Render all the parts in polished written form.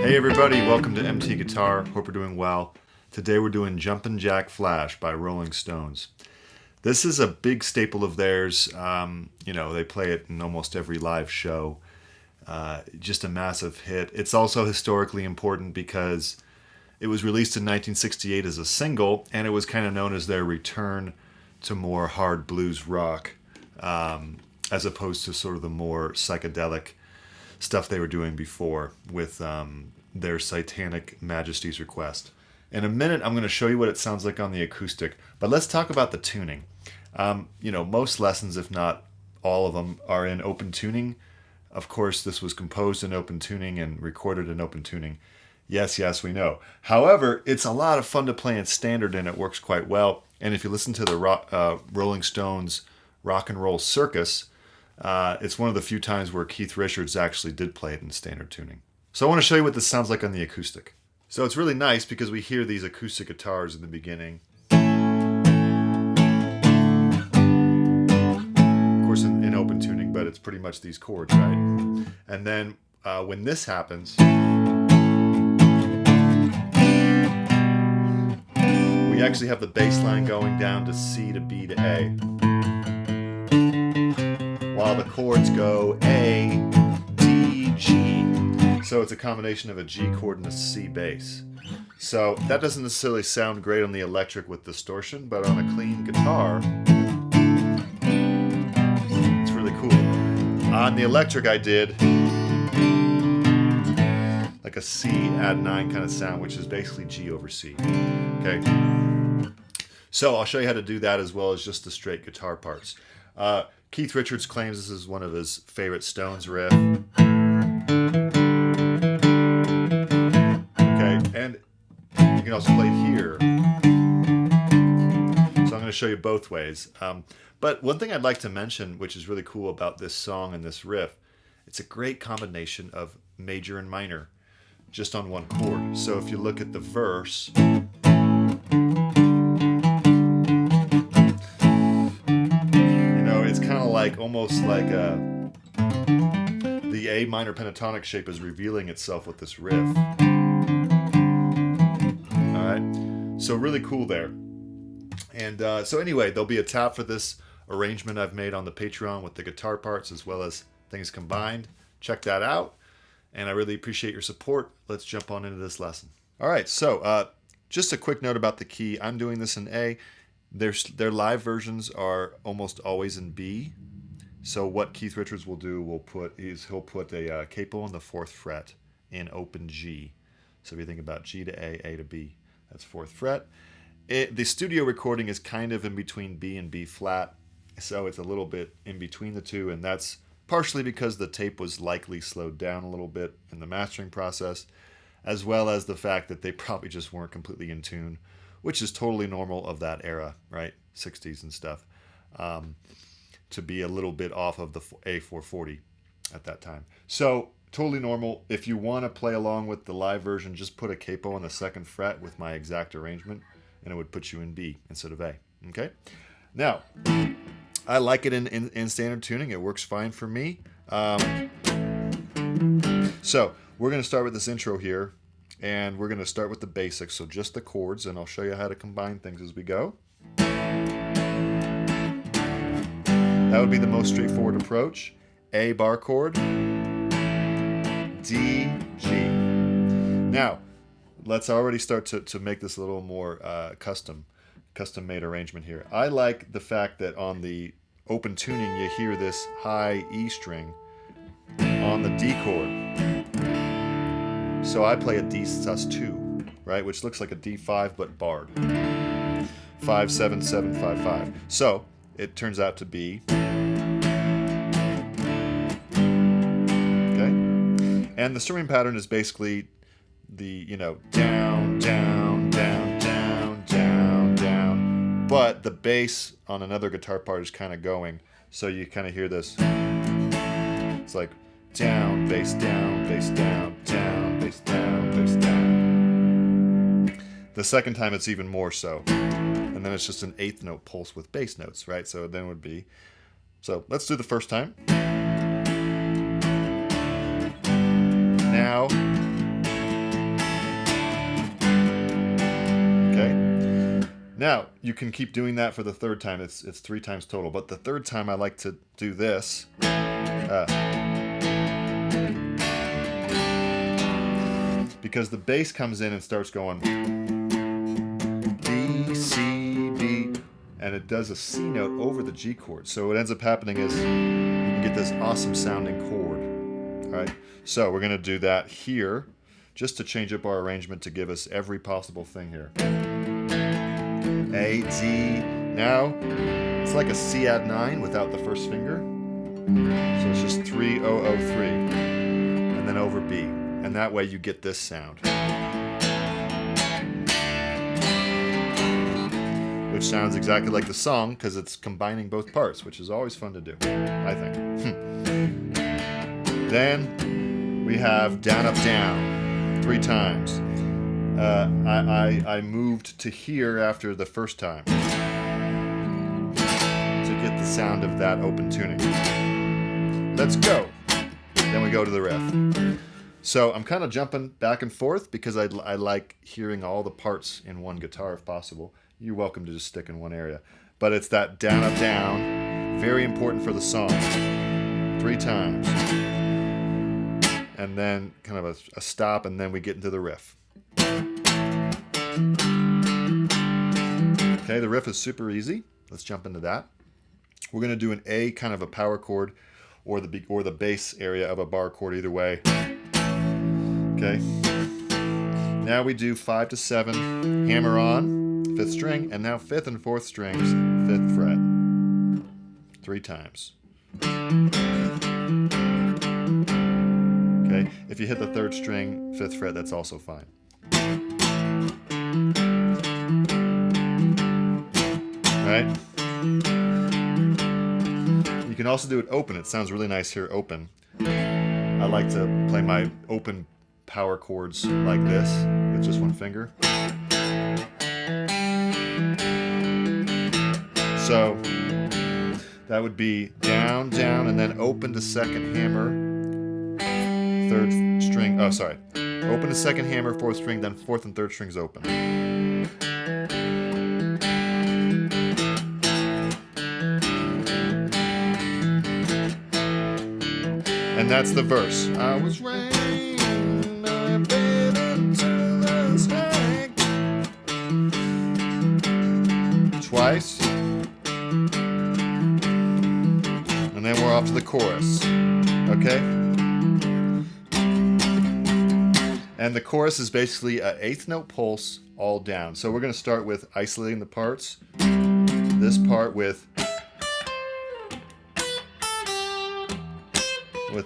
Everybody, welcome to MT Guitar. Hope you're doing well. Today we're doing Jumpin Jack Flash by Rolling Stones. This is a big staple of theirs. They play it in almost every live show. Just a massive hit. It's also historically important because it was released in 1968 as a single, and it was kind of known as their return to more hard blues rock, as opposed to sort of the more psychedelic stuff they were doing before with their Satanic Majesty's Request. In a minute, I'm going to show you what it sounds like on the acoustic, but let's talk about the tuning. Most lessons, if not all of them, are in open tuning. Of course, this was composed in open tuning and recorded in open tuning. Yes, we know. However, it's a lot of fun to play in standard, and it works quite well. And if you listen to the Rolling Stones Rock and Roll Circus, it's one of the few times where Keith Richards actually did play it in standard tuning. So I want to show you what this sounds like on the acoustic. So it's really nice because we hear these acoustic guitars in the beginning. Of course in open tuning, but it's pretty much these chords, right? And then when this happens, we actually have the bass line going down to C to B to A, while the chords go A, D, G. So it's a combination of a G chord and a C bass. So that doesn't necessarily sound great on the electric with distortion, but on a clean guitar, it's really cool. On the electric I did like a C add 9 kind of sound, which is basically G over C. Okay. So I'll show you how to do that as well as just the straight guitar parts. Keith Richards claims this is one of his favorite Stones riff. Okay, and you can also play it here. So I'm going to show you both ways. But one thing I'd like to mention, which is really cool about this song and this riff, it's a great combination of major and minor, just on one chord. So if you look at the verse, it's kind of like almost like the A minor pentatonic shape is revealing itself with this riff. Alright, so really cool there. And so anyway, there'll be a tab for this arrangement I've made on the Patreon with the guitar parts as well as things combined. Check that out, and I really appreciate your support. Let's jump on into this lesson. Alright, so just a quick note about the key. I'm doing this in A. Their live versions are almost always in B. So what Keith Richards will do, he'll put a capo on the 4th fret in open G. So if you think about G to A to B, that's 4th fret. The studio recording is kind of in between B and B flat, so it's a little bit in between the two, and that's partially because the tape was likely slowed down a little bit in the mastering process, as well as the fact that they probably just weren't completely in tune, which is totally normal of that era, right? 60s and stuff, to be a little bit off of the A440 at that time. So totally normal. If you want to play along with the live version, just put a capo on the 2nd fret with my exact arrangement, and it would put you in B instead of A. Okay? Now, I like it in standard tuning. It works fine for me. So we're going to start with this intro here. And we're going to start with the basics, so just the chords, and I'll show you how to combine things as we go. That would be the most straightforward approach. A bar chord, D, G. Now, let's already start to make this a little more custom-made arrangement here. I like the fact that on the open tuning, you hear this high E string on the D chord. So I play a D sus2, right, which looks like a D5 but barred. 5, 7, 7, 5, 5. So it turns out to be, okay? And the strumming pattern is basically you know, down, down, down, down, down, down. But the bass on another guitar part is kind of going. So you kind of hear this. It's like down, bass down, bass down, down, bass down, bass down. The second time it's even more so. And then it's just an eighth note pulse with bass notes, right? So then it would be. So let's do the first time. Now. Okay. Now you can keep doing that for the third time. It's 3 times total. But the third time I like to do this. Because the bass comes in and starts going B, C, B, and it does a C note over the G chord. So what ends up happening is you can get this awesome sounding chord. All right. So we're going to do that here just to change up our arrangement to give us every possible thing here. A, D. Now it's like a C add 9 without the first finger. So it's just 3, 0, 0, 3, and then over B. And that way you get this sound. Which sounds exactly like the song because it's combining both parts, which is always fun to do, I think. Then we have down, up, down 3 times. I moved to here after the first time to get the sound of that open tuning. Let's go. Then we go to the riff. So I'm kind of jumping back and forth because I like hearing all the parts in one guitar if possible. You're welcome to just stick in one area. But it's that down, up, down. Very important for the song. 3 times. And then kind of a stop, and then we get into the riff. Okay, the riff is super easy. Let's jump into that. We're going to do an A, kind of a power chord, or the bass area of a bar chord, either way. Okay. Now we do 5 to 7, hammer on, 5th string, and now 5th and 4th strings, 5th fret. 3 times. Okay. If you hit the 3rd string, 5th fret, that's also fine. All right. You can also do it open. It sounds really nice here, open. I like to play my open power chords like this with just 1 finger. So that would be down, down, and then open to 2nd hammer, 3rd string. Oh, sorry. Open to 2nd hammer, 4th string, then 4th and 3rd strings open. And that's the verse. I was rain, my baby to the sky. Twice. And then we're off to the chorus. Okay? And the chorus is basically an 8th note pulse all down. So we're going to start with isolating the parts. This part with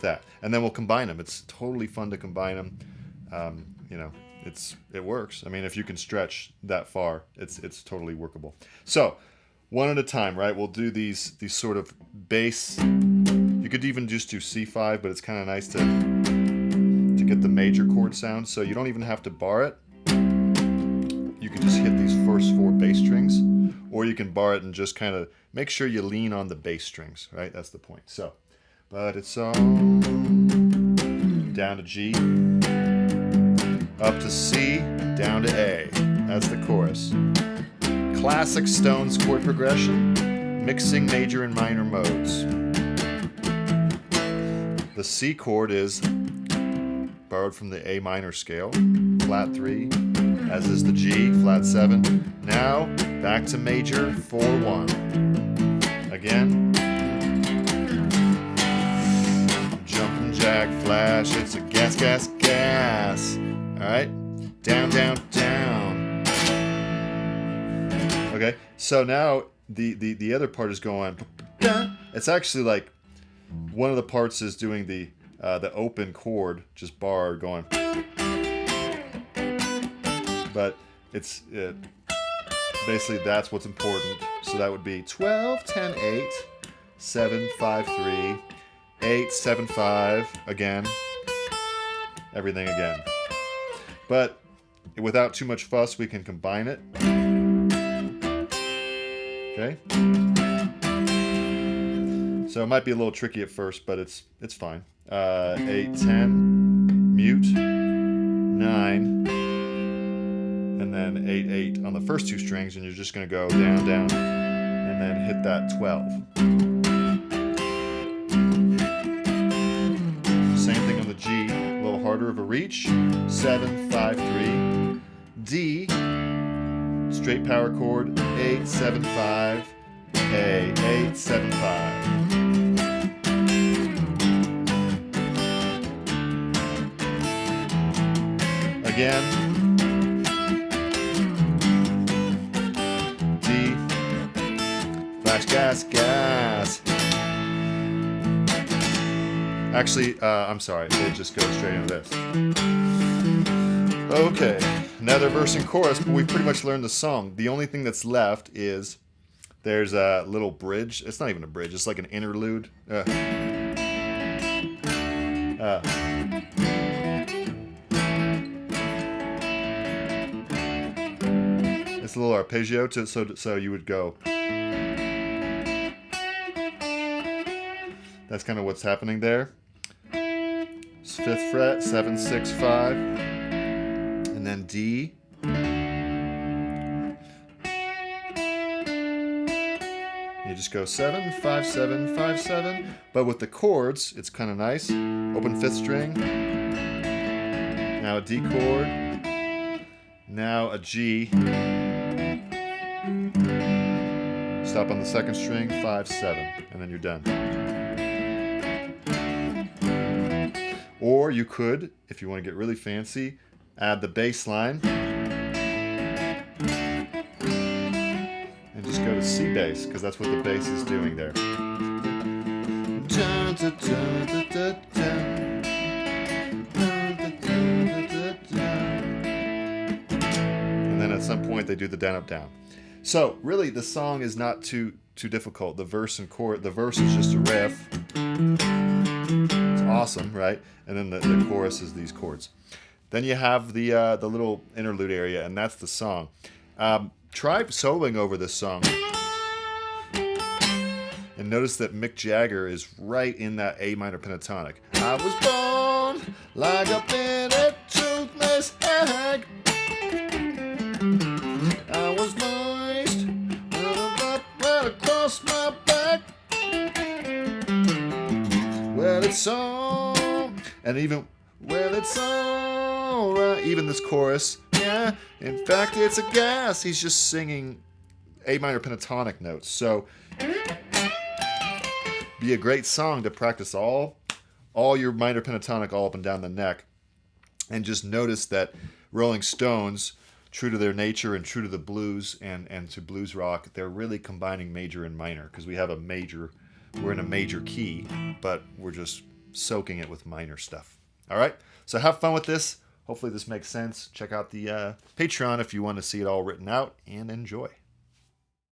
that, and then we'll combine them. It's totally fun to combine them. You know, it works. I mean, if you can stretch that far, it's totally workable. So one at a time, right? We'll do these sort of bass. You could even just do C5, but it's kind of nice to get the major chord sound. So you don't even have to bar it. You can just hit these first 4 bass strings, or you can bar it and just kind of make sure you lean on the bass strings, right? That's the point. So. But it's all down to G, up to C, down to A. That's the chorus. Classic Stones chord progression, mixing major and minor modes. The C chord is borrowed from the A minor scale, flat 3, as is the G, flat 7. Now, back to major, 4-1. Again. Jumpin Jack Flash, it's a gas, gas, gas. All right, down, down, down. Okay, so now the other part is going. It's actually like one of the parts is doing the open chord, just bar going. but it's basically that's what's important. So that would be 12, 10, 8, 7, 5, 3, 8, 7, 5, again, everything again. But without too much fuss, we can combine it. Okay. So it might be a little tricky at first, but it's fine. 8, 10, mute, 9, and then 8, 8 on the first two strings, and you're just going to go down, down, and then hit that 12. Same thing on the G, a little harder of a reach. 7, 5, 3, D, straight power chord, 8, 7, 5, A, 8, 7, 5. Again, D, flash, gas, gas. Actually, I'm sorry, it just goes straight into this. Okay, another verse and chorus, but we pretty much learned the song. The only thing that's left is there's a little bridge. It's not even a bridge, it's like an interlude. It's a little arpeggio, so you would go. That's kind of what's happening there. 5th fret, 7, 6, 5, and then D. You just go 7, 5, 7, 5, 7. But with the chords, it's kind of nice. Open 5th string. Now a D chord. Now a G. Stop on the 2nd string, 5, 7, and then you're done. Or you could, if you want to get really fancy, add the bass line and just go to C bass, because that's what the bass is doing there. And then at some point they do the down, up, down. So really the song is not too difficult. The verse and chord, the verse is just a riff. It's awesome, right? And then the chorus is these chords. Then you have the little interlude area, and that's the song. Try soloing over this song. And notice that Mick Jagger is right in that A minor pentatonic. I was born like a bitter, toothless egg. I was moist right across my back. Well, it's on, and even, well, it's alright. Even this chorus, yeah. In fact, it's a gas. He's just singing A minor pentatonic notes. So, be a great song to practice all your minor pentatonic all up and down the neck. And just notice that Rolling Stones, true to their nature and true to the blues and to blues rock, they're really combining major and minor, because we have a major. We're in a major key, but we're just soaking it with minor stuff. All right? So have fun with this. Hopefully this makes sense. Check out the Patreon if you want to see it all written out, and enjoy.